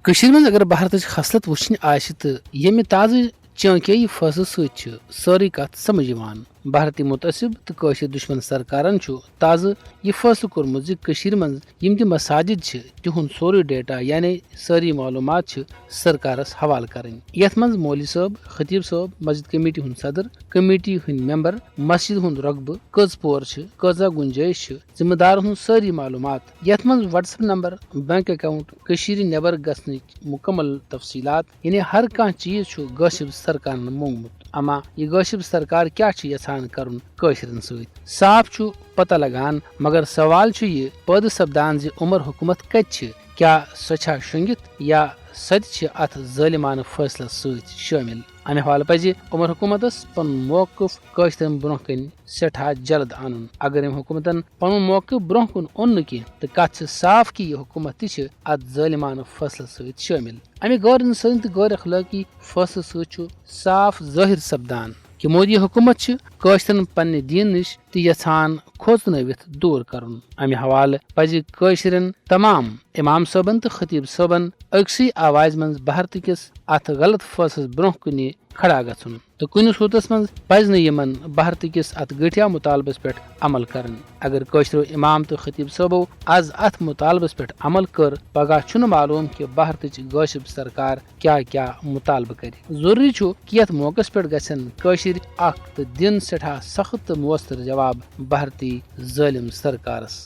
کشیر من اگر بھارتچ خصلت وچھن آسہ تو یمہ تازہ چانکیائی فیصلہ ست ساری کت سمجھ یوان بھارتی متعصب تو قشر دشمن سرکارن تازہ یہ فیصلہ کورمت زِ من یم تہ مساجد تہند سوری ڈیٹا یعنی ساری معلومات سرکارس حوالہ کریں یتھ من مولوی صٲب خطیب صٲب مسجد کمیٹی ہند صدر کمیٹی ہند ممبر مسجد ہند رقبہ کٔژ پور کۭژاہ گنجائش ذمہ دار ہند ساری معلومات یتھ من WhatsApp number bank account کشیر نیبر گژھنٕچ مکمل تفصیلات یعنی ہر کانٛہہ چیز غٲصب سرکارن مونگمت اما یہ غٲصب سرکار کیا یژھان کرن قٲشرن ست صاف پتہ لگان مگر سوال یہ پٲدٕ سپدان زِ عمر حکومت کتہ کیا سۄ چھا شونگِتھ یا سۄ تہِ اتھ ظٲلمانہ فٲصلس ست شٲمِل امہ حوالہ پزِ عمر حکومتس پن موقف قٲشرن برونٛہہ کن سٹھاہ جلد انن اگر ام حکومتن پن موقف برونٛہہ کن اون نہٕ کینٛہہ تہٕ کتھ صاف کہ یہ حکومت تہ اتھ ظٲلمانہ فٲصلس ست شٲمِل امہ غٲر انسٲنی تہٕ غٲر اخلٲقی فٲصلہٕ ست صاف ظٲہر سپدان کہ مودی حکومت قٲشرن پننہ دین نش تہ یژھان کھوژنٲوِتھ دور کرن امہ حوالہ پزِ قٲشرین تمام امام صٲبن تہٕ خطیب صٲبن أکسٕے آواز منٛز بھارت کس اتھ غلط فٲصلس برونٛہہ کُنہِ کھڑا گژھُن تہٕ کُنہِ صوٗرتس منٛز پزِ نہٕ یِمن بھارت کس اتھ گٹھیا مطالبس پٮ۪ٹھ عمل کرٕنۍ اگر قٲشرو امام تہٕ خطیب صٲبو آز اتھ مطالبس پٮ۪ٹھ عمل کٔر پگہہ چھُنہٕ معلوم کہ بھارتٕچ غٲصب سرکار کیا مطالبہٕ کرِ ضروری چھُ کہ یتھ موقعس پٮ۪ٹھ گژھن قٲشِر اکھ تہٕ دِن سٹھاہ سخت تہٕ مؤثر جواب بھارتی ظٲلم سرکارس